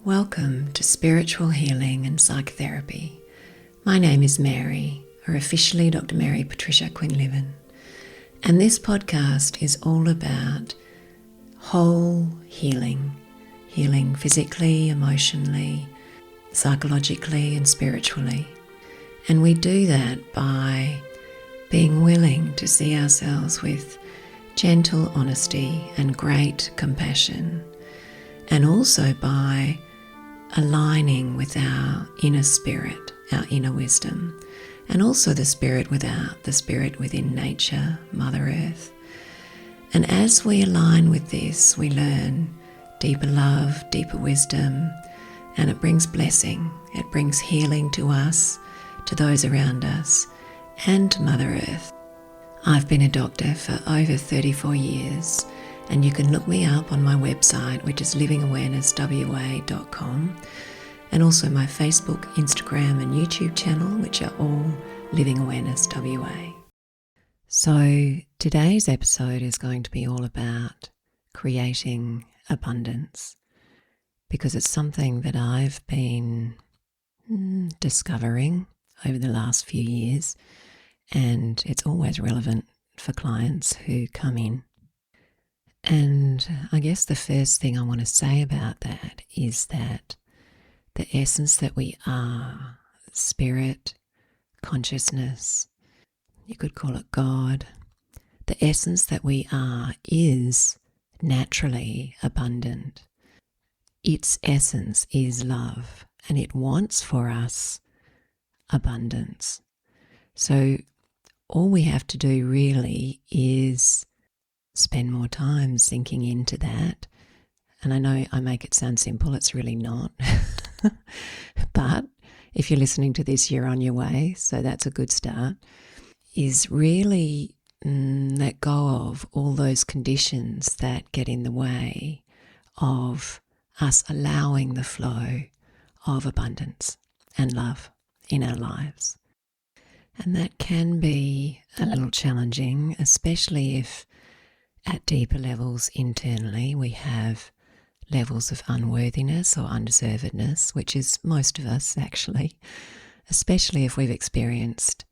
Welcome to Spiritual Healing and Psychotherapy. My name is Mary, or officially Dr. Mary Patricia Quinlivan, and this podcast is all about whole healing physically, emotionally, psychologically and spiritually. And we do that by being willing to see ourselves with gentle honesty and great compassion, and also by aligning with our inner spirit, our inner wisdom, and also the spirit within nature, Mother Earth. And as we align with this, we learn deeper love, deeper wisdom, and it brings blessing. It brings healing to us, to those around us, and to Mother Earth. I've been a doctor for over 34 years, and you can look me up on my website, which is livingawarenesswa.com, and also my Facebook, Instagram and YouTube channel, which are all Living Awareness WA. So today's episode is going to be all about creating abundance, because it's something that I've been discovering over the last few years, and it's always relevant for clients who come in. And I guess the first thing I want to say about that is that the essence that we are, spirit, consciousness, you could call it God, the essence that we are is naturally abundant. Its essence is love, and it wants for us abundance. So all we have to do really is spend more time sinking into that. And I know I make it sound simple, it's really not. But if you're listening to this, you're on your way, so that's a good start, is really let go of all those conditions that get in the way of us allowing the flow of abundance and love in our lives. And that can be a little challenging, especially if at deeper levels internally we have levels of unworthiness or undeservedness, which is most of us actually, especially if we've experienced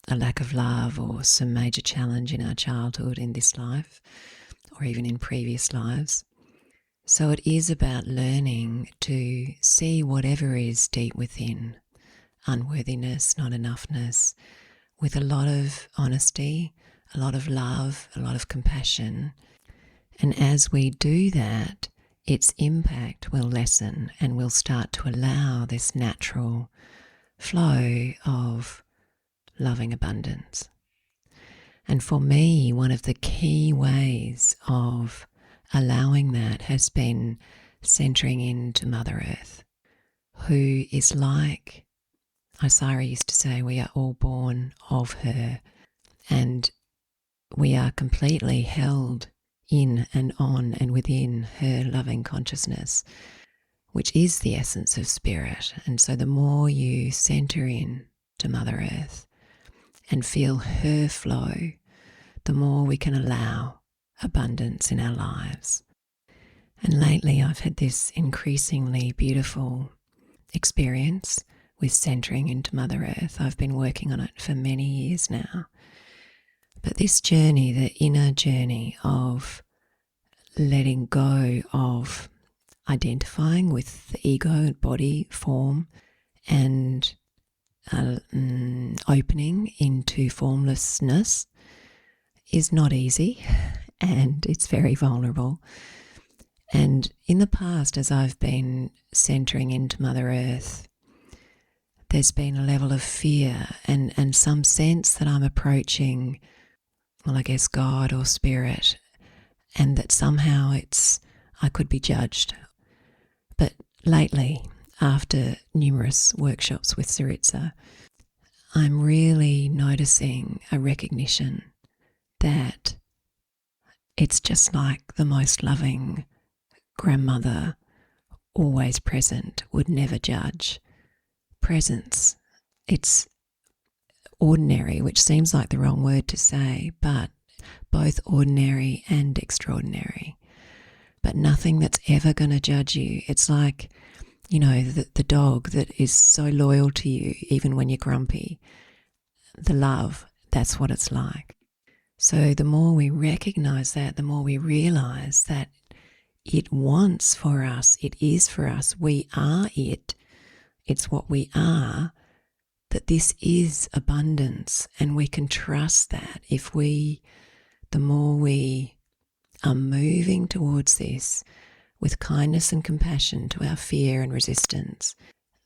a lack of love or some major challenge in our childhood, in this life, or even in previous lives. So it is about learning to see whatever is deep within, unworthiness, not enoughness, with a lot of honesty, a lot of love, a lot of compassion. And as we do that, its impact will lessen, and we'll start to allow this natural flow of loving abundance. And for me, one of the key ways of allowing that has been centering into Mother Earth, who is like Isaiah used to say, we are all born of her, and we are completely held in and on and within her loving consciousness, which is the essence of spirit. And so the more you center in to Mother Earth and feel her flow, the more we can allow abundance in our lives. And lately I've had this increasingly beautiful experience with centering into Mother Earth. I've been working on it for many years now. But this journey, the inner journey of letting go of identifying with the ego, body, form, and opening into formlessness is not easy, and it's very vulnerable. And in the past, as I've been centering into Mother Earth, there's been a level of fear and some sense that I'm approaching, well, I guess God or spirit, and that somehow I could be judged. But lately, after numerous workshops with Saritsa, I'm really noticing a recognition that it's just like the most loving grandmother, always present, would never judge. Presence, it's ordinary, which seems like the wrong word to say, but both ordinary and extraordinary. But nothing that's ever going to judge you. It's like the dog that is so loyal to you even when you're grumpy. The love, that's what it's like. So the more we recognize that, the more we realize that it wants for us, it is for us, we are it, it's what we are, that this is abundance, and we can trust that the more we are moving towards this with kindness and compassion to our fear and resistance,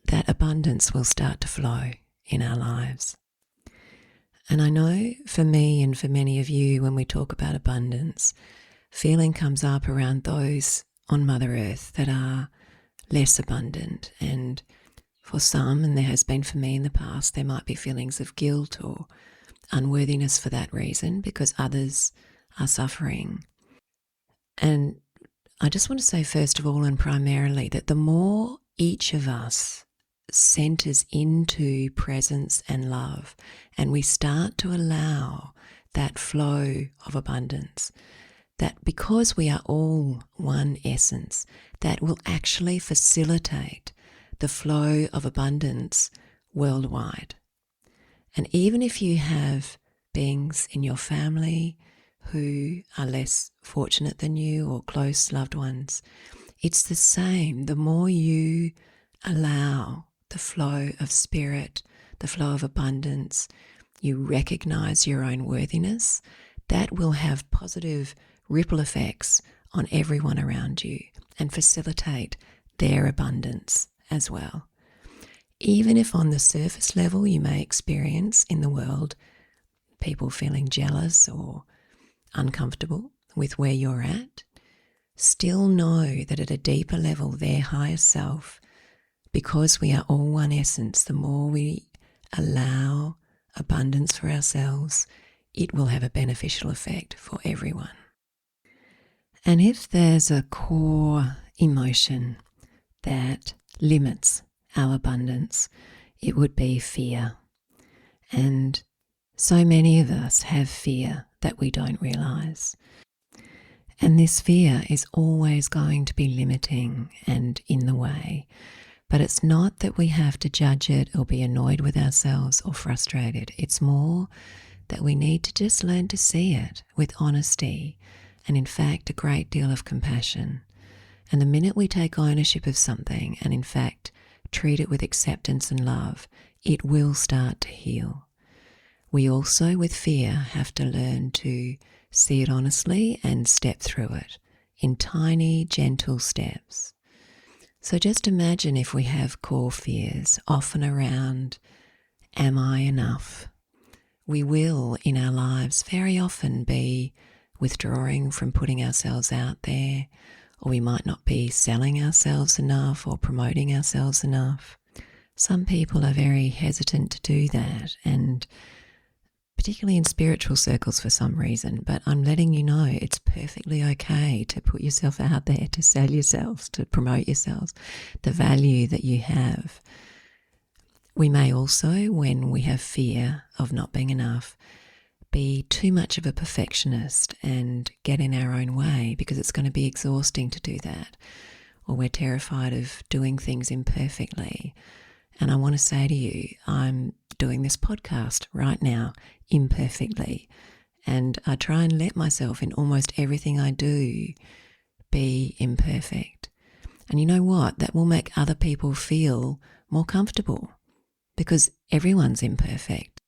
that abundance will start to flow in our lives. And I know for me and for many of you, when we talk about abundance, feeling comes up around those on Mother Earth that are less abundant. And for some, and there has been for me in the past, there might be feelings of guilt or unworthiness for that reason because others are suffering. And I just want to say, first of all and primarily, that the more each of us centers into presence and love, and we start to allow that flow of abundance, that because we are all one essence, that will actually facilitate the flow of abundance worldwide. And even if you have beings in your family who are less fortunate than you or close loved ones, it's the same. The more you allow the flow of spirit, the flow of abundance, you recognize your own worthiness, that will have positive ripple effects on everyone around you and facilitate their abundance as well. Even if on the surface level you may experience in the world people feeling jealous or uncomfortable with where you're at, still know that at a deeper level, their higher self, because we are all one essence, the more we allow abundance for ourselves, it will have a beneficial effect for everyone. And if there's a core emotion that limits our abundance, it would be fear. And so many of us have fear that we don't realize. And this fear is always going to be limiting and in the way. But it's not that we have to judge it or be annoyed with ourselves or frustrated. It's more that we need to just learn to see it with honesty and, in fact, a great deal of compassion. And the minute we take ownership of something and, in fact, treat it with acceptance and love, it will start to heal. We also, with fear, have to learn to see it honestly and step through it in tiny, gentle steps. So just imagine if we have core fears, often around, am I enough? We will, in our lives, very often be withdrawing from putting ourselves out there, or we might not be selling ourselves enough or promoting ourselves enough. Some people are very hesitant to do that, and particularly in spiritual circles for some reason, but I'm letting you know it's perfectly okay to put yourself out there, to sell yourselves, to promote yourselves, the value that you have. We may also, when we have fear of not being enough, be too much of a perfectionist and get in our own way because it's going to be exhausting to do that, or we're terrified of doing things imperfectly. And I want to say to you, I'm doing this podcast right now imperfectly, and I try and let myself in almost everything I do be imperfect. And you know what? That will make other people feel more comfortable because everyone's imperfect.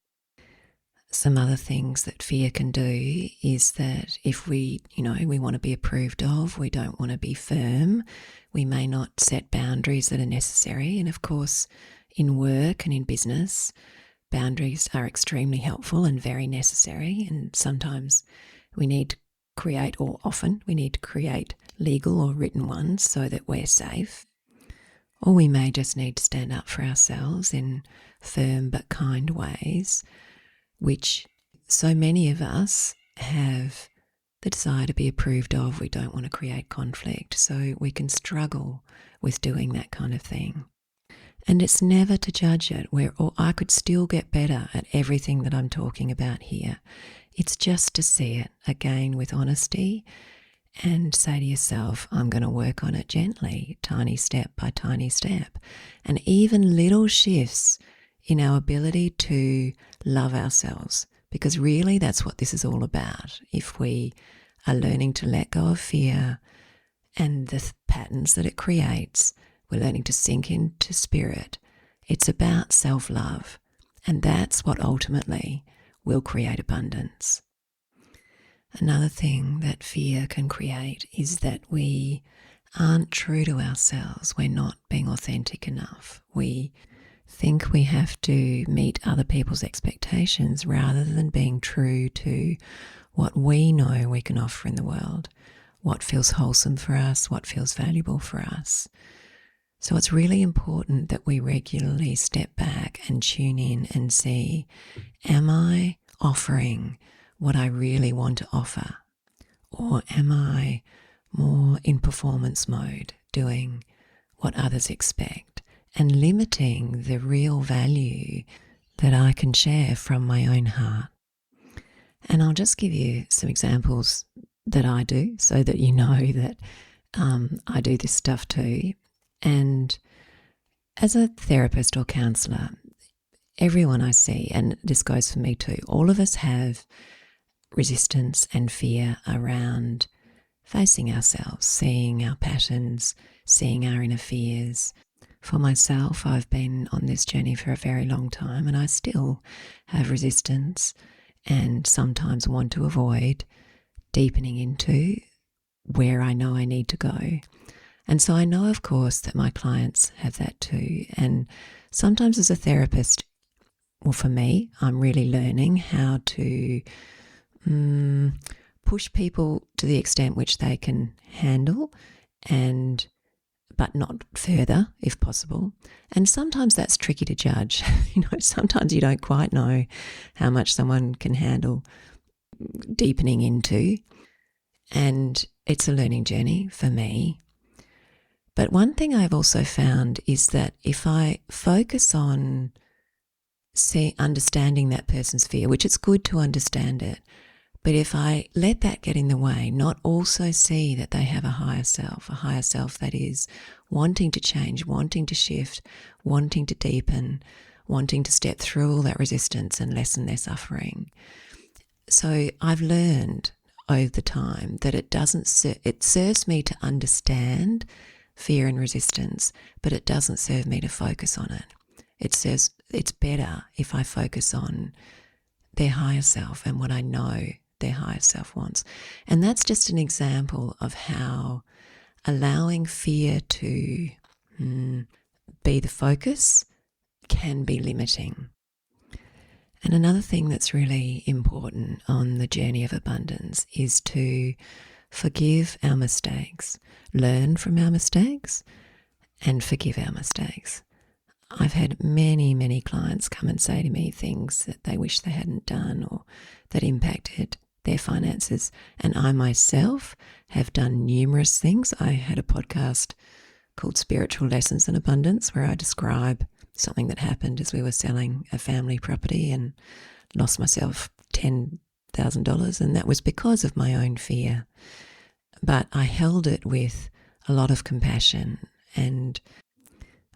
Some other things that fear can do is that if we want to be approved of, we don't want to be firm, we may not set boundaries that are necessary. And of course, in work and in business, boundaries are extremely helpful and very necessary. And sometimes we need to create, or often we need to create legal or written ones so that we're safe. Or we may just need to stand up for ourselves in firm but kind ways, which so many of us have the desire to be approved of. We don't want to create conflict, so we can struggle with doing that kind of thing. And it's never to judge it, I could still get better at everything that I'm talking about here. It's just to see it, again, with honesty and say to yourself, I'm going to work on it gently, tiny step by tiny step. And even little shifts in our ability to love ourselves, because really that's what this is all about. If we are learning to let go of fear and the patterns that it creates, we're learning to sink into spirit. It's about self-love, and that's what ultimately will create abundance. Another thing that fear can create is that we aren't true to ourselves. We're not being authentic enough. We think we have to meet other people's expectations rather than being true to what we know we can offer in the world, what feels wholesome for us, what feels valuable for us. So it's really important that we regularly step back and tune in and see, am I offering what I really want to offer? Or am I more in performance mode, doing what others expect and limiting the real value that I can share from my own heart? And I'll just give you some examples that I do so that you know that I do this stuff too. And as a therapist or counsellor, everyone I see, and this goes for me too, all of us have resistance and fear around facing ourselves, seeing our patterns, seeing our inner fears. For myself, I've been on this journey for a very long time, and I still have resistance and sometimes want to avoid deepening into where I know I need to go. And so I know, of course, that my clients have that too. And sometimes as a therapist, well, for me, I'm really learning how to push people to the extent which they can handle, but not further if possible. And sometimes that's tricky to judge. Sometimes you don't quite know how much someone can handle deepening into. And it's a learning journey for me. But one thing I've also found is that if I focus on understanding that person's fear, which it's good to understand it, but if I let that get in the way, not also see that they have a higher self that is wanting to change, wanting to shift, wanting to deepen, wanting to step through all that resistance and lessen their suffering. So I've learned over the time that it serves me to understand fear and resistance, but it doesn't serve me to focus on it. It's better if I focus on their higher self and what I know their higher self wants. And that's just an example of how allowing fear to be the focus can be limiting. And another thing that's really important on the journey of abundance is to forgive our mistakes, learn from our mistakes, and forgive our mistakes. I've had many, many clients come and say to me things that they wish they hadn't done or that impacted their finances. And I myself have done numerous things. I had a podcast called Spiritual Lessons in Abundance where I describe something that happened as we were selling a family property and lost myself $10,000, and that was because of my own fear. But I held it with a lot of compassion, and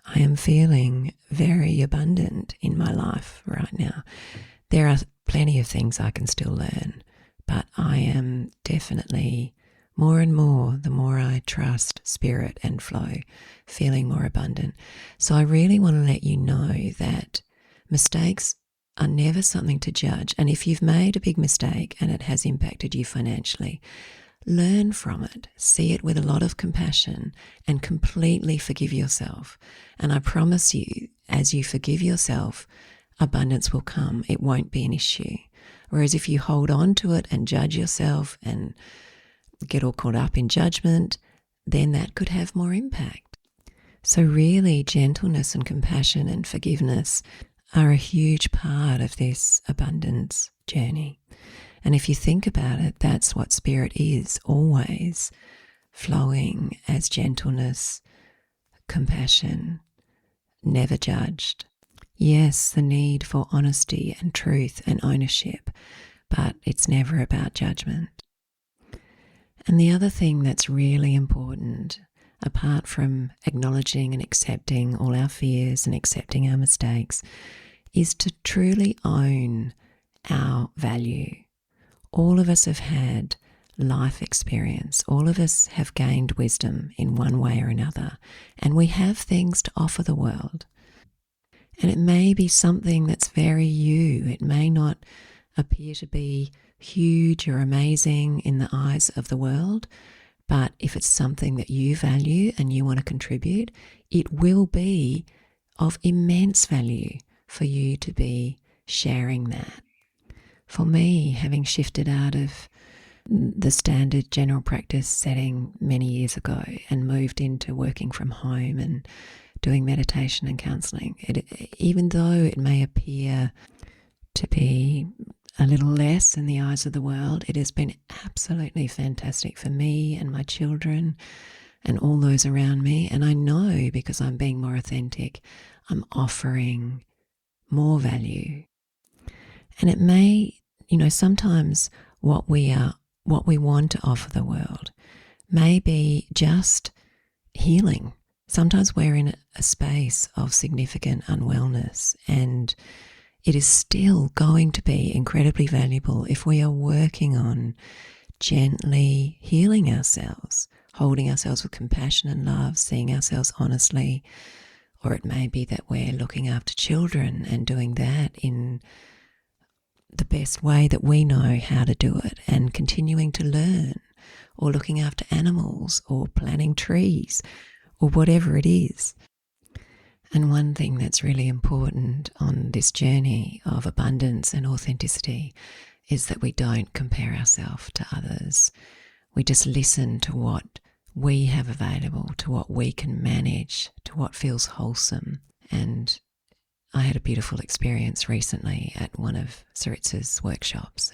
I am feeling very abundant in my life right now. There are plenty of things I can still learn, but I am definitely more and more, the more I trust spirit and flow, feeling more abundant. So I really want to let you know that mistakes are never something to judge. And if you've made a big mistake and it has impacted you financially, learn from it, see it with a lot of compassion, and completely forgive yourself. And I promise you, as you forgive yourself, abundance will come. It won't be an issue. Whereas if you hold on to it and judge yourself and get all caught up in judgment, then that could have more impact. So really, gentleness and compassion and forgiveness are a huge part of this abundance journey. And if you think about it, that's what spirit is, always flowing as gentleness, compassion, never judged. Yes, the need for honesty and truth and ownership, but it's never about judgment. And the other thing that's really important, apart from acknowledging and accepting all our fears and accepting our mistakes, is to truly own our value. All of us have had life experience. All of us have gained wisdom in one way or another, and we have things to offer the world. And it may be something that's very you. It may not appear to be huge or amazing in the eyes of the world, but if it's something that you value and you want to contribute, it will be of immense value for you to be sharing that. For me, having shifted out of the standard general practice setting many years ago and moved into working from home and doing meditation and counselling, even though it may appear to be a little less in the eyes of the world, it has been absolutely fantastic for me and my children and all those around me. And I know, because I'm being more authentic, I'm offering more value. And it may, sometimes what we want to offer the world may be just healing. Sometimes we're in a space of significant unwellness, and it is still going to be incredibly valuable if we are working on gently healing ourselves, holding ourselves with compassion and love, seeing ourselves honestly. Or it may be that we're looking after children and doing that in the best way that we know how to do it, and continuing to learn, or looking after animals, or planting trees, or whatever it is. And one thing that's really important on this journey of abundance and authenticity is that we don't compare ourselves to others. We just listen to what we have available, to what we can manage, to what feels wholesome. And I had a beautiful experience recently at one of Saritsa's workshops.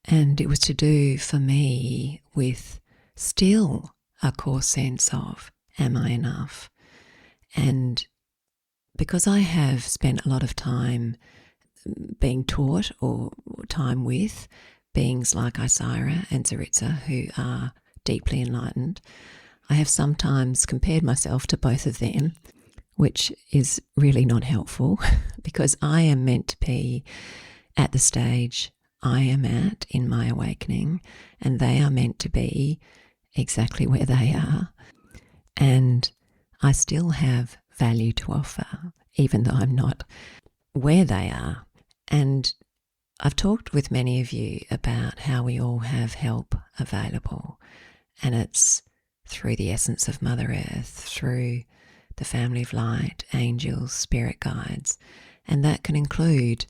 And it was to do for me with still a core sense of, am I enough? And because I have spent a lot of time being taught or time with beings like Isira and Saritsa, who are deeply enlightened, I have sometimes compared myself to both of them, which is really not helpful because I am meant to be at the stage I am at in my awakening, and they are meant to be exactly where they are. And I still have value to offer, even though I'm not where they are. And I've talked with many of you about how we all have help available, and it's through the essence of Mother Earth, through the family of light, angels, spirit guides, and that can include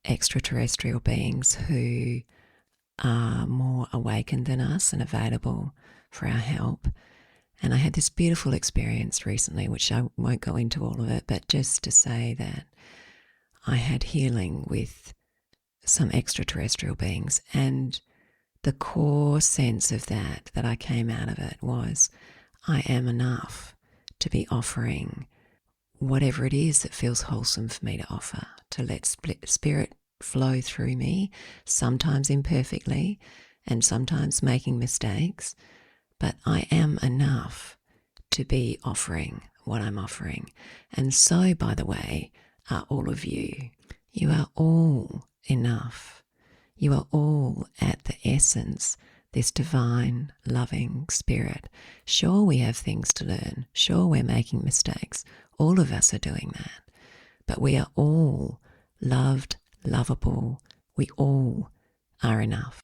extraterrestrial beings who are more awakened than us and available for our help. And I had this beautiful experience recently, which I won't go into all of it, but just to say that I had healing with some extraterrestrial beings, and the core sense of that I came out of it was, I am enough to be offering whatever it is that feels wholesome for me to offer, to let spirit flow through me, sometimes imperfectly and sometimes making mistakes, but I am enough to be offering what I'm offering. And so, by the way, are all of you. You are all enough. You are all at the essence, this divine, loving spirit. Sure, we have things to learn. Sure, we're making mistakes. All of us are doing that. But we are all loved, lovable. We all are enough.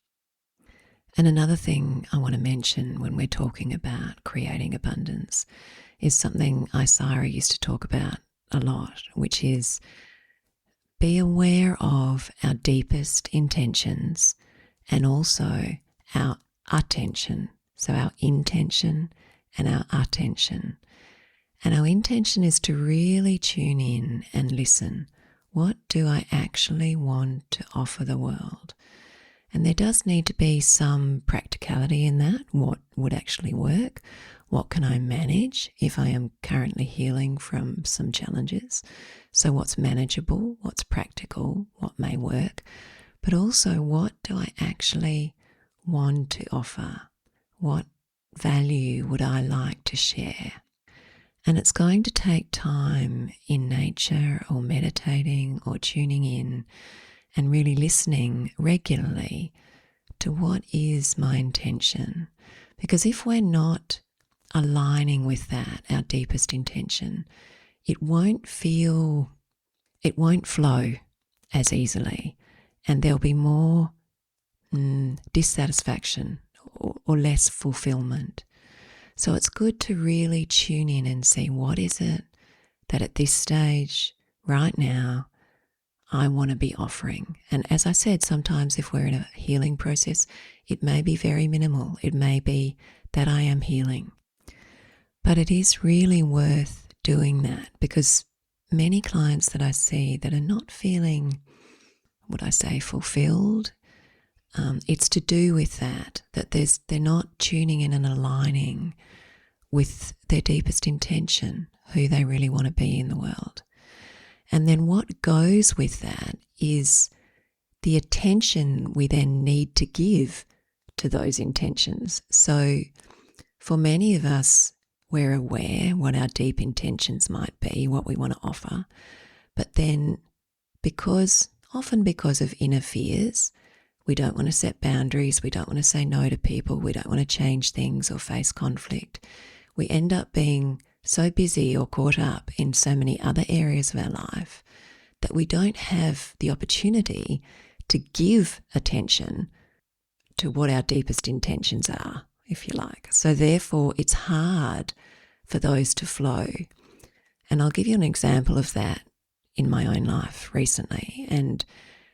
And another thing I want to mention when we're talking about creating abundance is something Isira used to talk about a lot, which is be aware of our deepest intentions and also our attention. So our intention and our attention. And our intention is to really tune in and listen. What do I actually want to offer the world? And there does need to be some practicality in that. What would actually work? What can I manage if I am currently healing from some challenges? So what's manageable? What's practical? What may work? But also, what do I actually want to offer? What value would I like to share? And it's going to take time in nature or meditating or tuning in and really listening regularly to what is my intention. Because if we're not aligning with that, our deepest intention, it won't flow as easily, and there'll be more dissatisfaction or less fulfillment. So it's good to really tune in and see, what is it that at this stage, right now, I want to be offering. And as I said, sometimes if we're in a healing process, it may be very minimal. It may be that I am healing. But it is really worth doing that, because many clients that I see that are not feeling, fulfilled, it's to do with that they're not tuning in and aligning with their deepest intention, who they really want to be in the world. And then what goes with that is the attention we then need to give to those intentions. So for many of us, we're aware what our deep intentions might be, what we want to offer. But then often because of inner fears, we don't want to set boundaries, we don't want to say no to people, we don't want to change things or face conflict. We end up being so busy or caught up in so many other areas of our life that we don't have the opportunity to give attention to what our deepest intentions are, if you like. So therefore, it's hard for those to flow. And I'll give you an example of that in my own life recently. And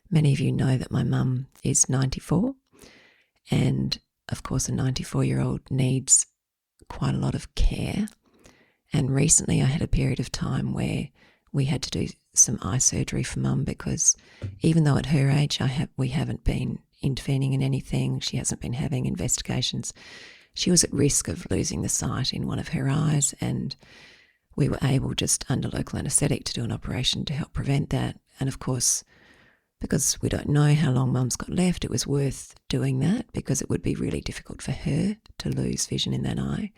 many of you know that my mum is 94. And of course, a 94-year-old needs quite a lot of care. And recently I had a period of time where we had to do some eye surgery for Mum, because even though at her age we haven't been intervening in anything, she hasn't been having investigations, she was at risk of losing the sight in one of her eyes, and we were able, just under local anaesthetic, to do an operation to help prevent that. And of course, because we don't know how long Mum's got left, it was worth doing that, because it would be really difficult for her to lose vision in that eye,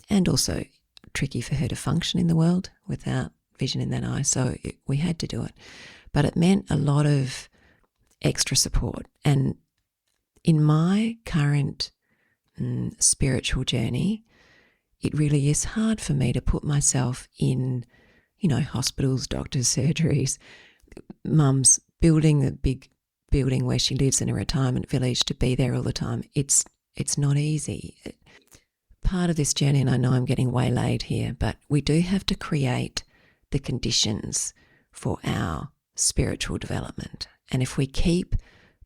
and also tricky for her to function in the world without vision in that eye. So we had to do it. But it meant a lot of extra support. And in my current spiritual journey, it really is hard for me to put myself in, hospitals, doctors, surgeries. Mum's building the big building where she lives in a retirement village, to be there all the time. It's not easy. Part of this journey, and I know I'm getting waylaid here, but we do have to create the conditions for our spiritual development. And if we keep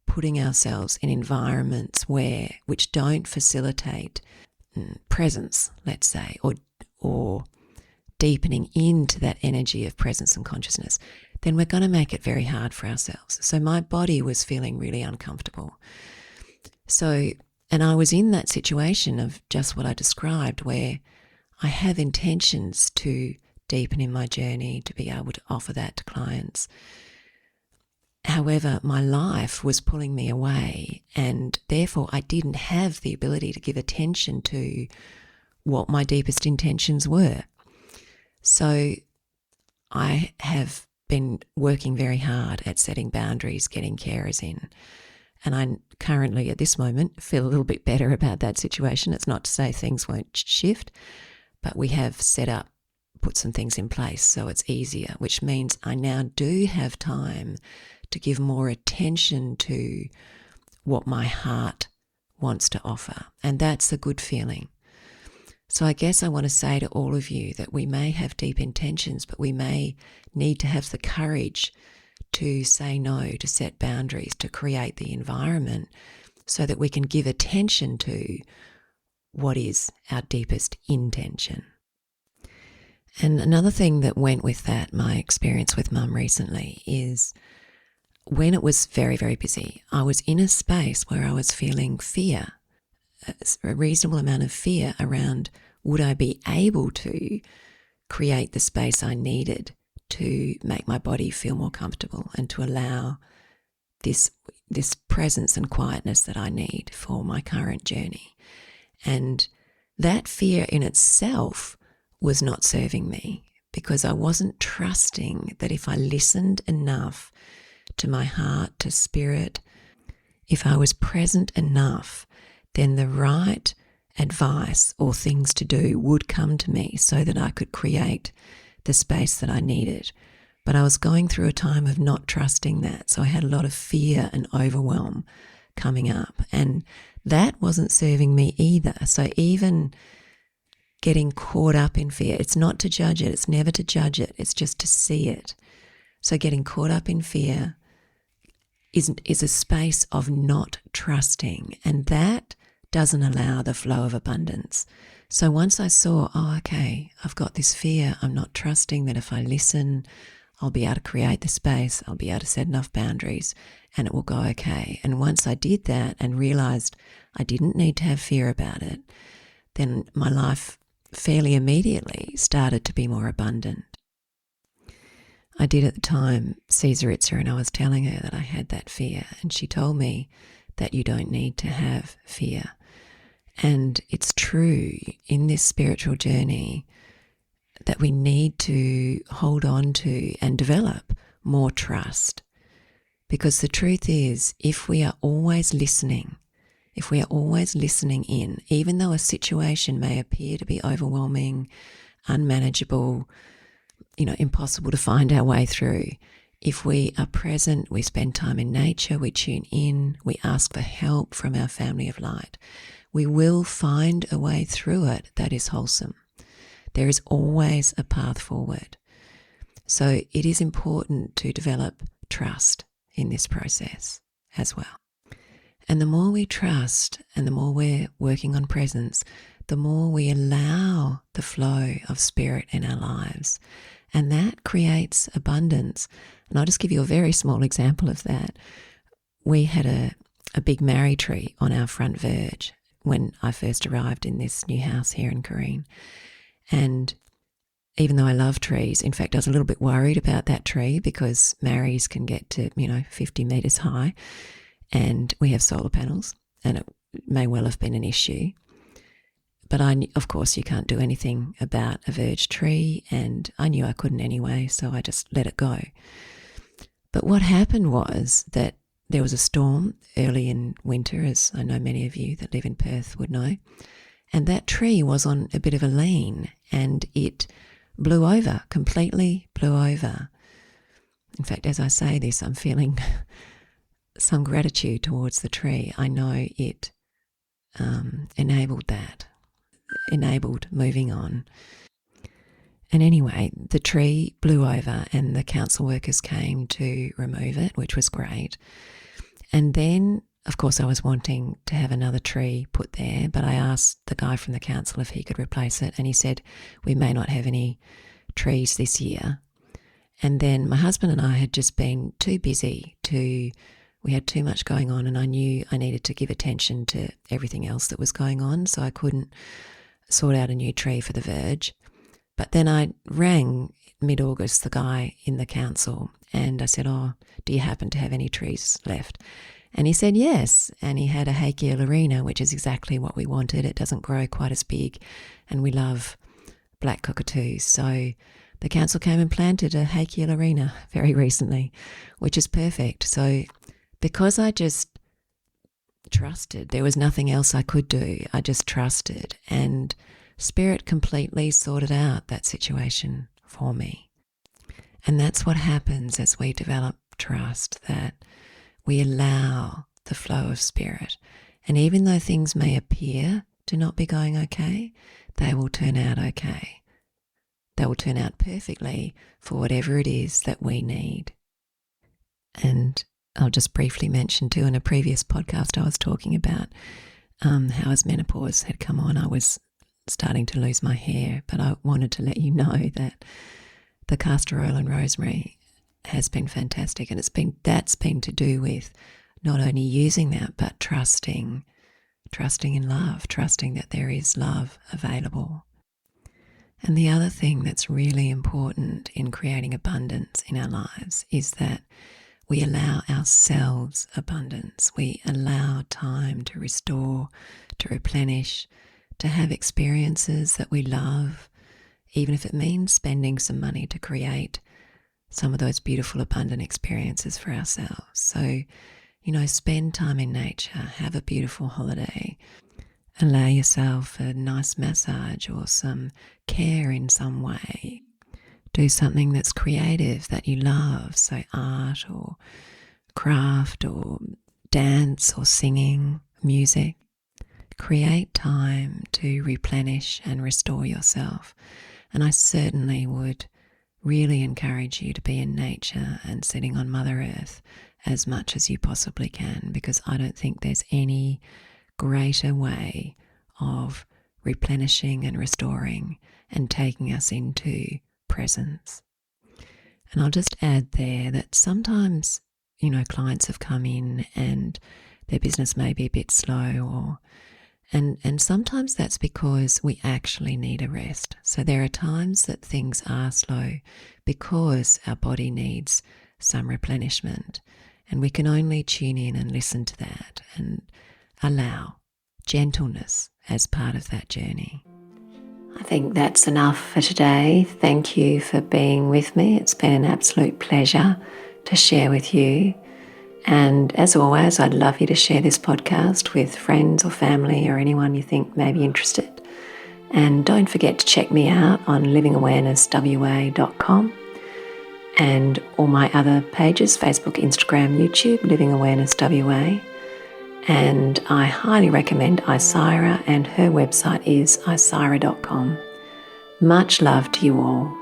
putting ourselves in environments which don't facilitate presence, let's say, or deepening into that energy of presence and consciousness, then we're going to make it very hard for ourselves. So my body was feeling really uncomfortable. And I was in that situation of just what I described, where I have intentions to deepen in my journey, to be able to offer that to clients. However, my life was pulling me away, and therefore I didn't have the ability to give attention to what my deepest intentions were. So I have been working very hard at setting boundaries, getting carers in. And I currently, at this moment, feel a little bit better about that situation. It's not to say things won't shift, but we have put some things in place so it's easier, which means I now do have time to give more attention to what my heart wants to offer. And that's a good feeling. So I guess I want to say to all of you that we may have deep intentions, but we may need to have the courage to say no, to set boundaries, to create the environment so that we can give attention to what is our deepest intention. And another thing that went with that, my experience with Mum recently, is when it was very, very busy, I was in a space where I was feeling fear, a reasonable amount of fear around, would I be able to create the space I needed to make my body feel more comfortable and to allow this presence and quietness that I need for my current journey. And that fear in itself was not serving me, because I wasn't trusting that if I listened enough to my heart, to spirit, if I was present enough, then the right advice or things to do would come to me so that I could create the space that I needed. But I was going through a time of not trusting that. So I had a lot of fear and overwhelm coming up, and that wasn't serving me either. So even getting caught up in fear, it's not to judge it. It's never to judge it. It's just to see it. So getting caught up in fear is a space of not trusting, and that doesn't allow the flow of abundance. So once I saw, okay, I've got this fear, I'm not trusting that if I listen, I'll be able to create the space, I'll be able to set enough boundaries, and it will go okay. And once I did that and realized I didn't need to have fear about it, then my life fairly immediately started to be more abundant. I did at the time see Zaritza, and I was telling her that I had that fear, and she told me that you don't need to have fear. And it's true in this spiritual journey that we need to hold on to and develop more trust. Because the truth is, if we are always listening, if we are always listening in, even though a situation may appear to be overwhelming, unmanageable, impossible to find our way through, if we are present, we spend time in nature, we tune in, we ask for help from our family of light, we will find a way through it that is wholesome. There is always a path forward. So it is important to develop trust in this process as well. And the more we trust and the more we're working on presence, the more we allow the flow of spirit in our lives. And that creates abundance. And I'll just give you a very small example of that. We had a big marry tree on our front verge when I first arrived in this new house here in Kareen. And even though I love trees, in fact, I was a little bit worried about that tree because marries can get to, 50 metres high, and we have solar panels, and it may well have been an issue. But of course, you can't do anything about a verge tree, and I knew I couldn't anyway, so I just let it go. But what happened was that there was a storm early in winter, as I know many of you that live in Perth would know, and that tree was on a bit of a lean, and it blew over, completely blew over. In fact, as I say this, I'm feeling some gratitude towards the tree. I know it enabled that. Enabled moving on. And anyway, the tree blew over and the council workers came to remove it, which was great. And then, of course, I was wanting to have another tree put there, but I asked the guy from the council if he could replace it, and he said, we may not have any trees this year. And then my husband and I had just been too busy we had too much going on, and I knew I needed to give attention to everything else that was going on, so I couldn't sort out a new tree for the verge. But then I rang mid-August the guy in the council and I said, do you happen to have any trees left? And he said yes, and he had a Hakea laurina, which is exactly what we wanted. It doesn't grow quite as big, and we love black cockatoos. So the council came and planted a Hakea laurina very recently, which is perfect. So because I just trusted, there was nothing else I could do. I just trusted, and Spirit completely sorted out that situation for me. And that's what happens as we develop trust, that we allow the flow of Spirit. And even though things may appear to not be going okay, they will turn out okay. They will turn out perfectly for whatever it is that we need. And I'll just briefly mention too, in a previous podcast I was talking about how as menopause had come on, I was starting to lose my hair, but I wanted to let you know that the castor oil and rosemary has been fantastic, and that's been to do with not only using that, but trusting in love, trusting that there is love available. And the other thing that's really important in creating abundance in our lives is that we allow ourselves abundance. We allow time to restore, to replenish, to have experiences that we love, even if it means spending some money to create some of those beautiful, abundant experiences for ourselves. So, spend time in nature, have a beautiful holiday, allow yourself a nice massage or some care in some way. Do something that's creative that you love, so art or craft or dance or singing, music. Create time to replenish and restore yourself. And I certainly would really encourage you to be in nature and sitting on Mother Earth as much as you possibly can, because I don't think there's any greater way of replenishing and restoring and taking us into presence. And I'll just add there that sometimes, clients have come in and their business may be a bit slow, and sometimes that's because we actually need a rest. So there are times that things are slow because our body needs some replenishment, and we can only tune in and listen to that and allow gentleness as part of that journey. I think that's enough for today. Thank you for being with me. It's been an absolute pleasure to share with you. And as always, I'd love you to share this podcast with friends or family or anyone you think may be interested. And don't forget to check me out on livingawarenesswa.com and all my other pages, Facebook, Instagram, YouTube, Living Awareness WA. And I highly recommend Isira, and her website is isira.com. Much love to you all.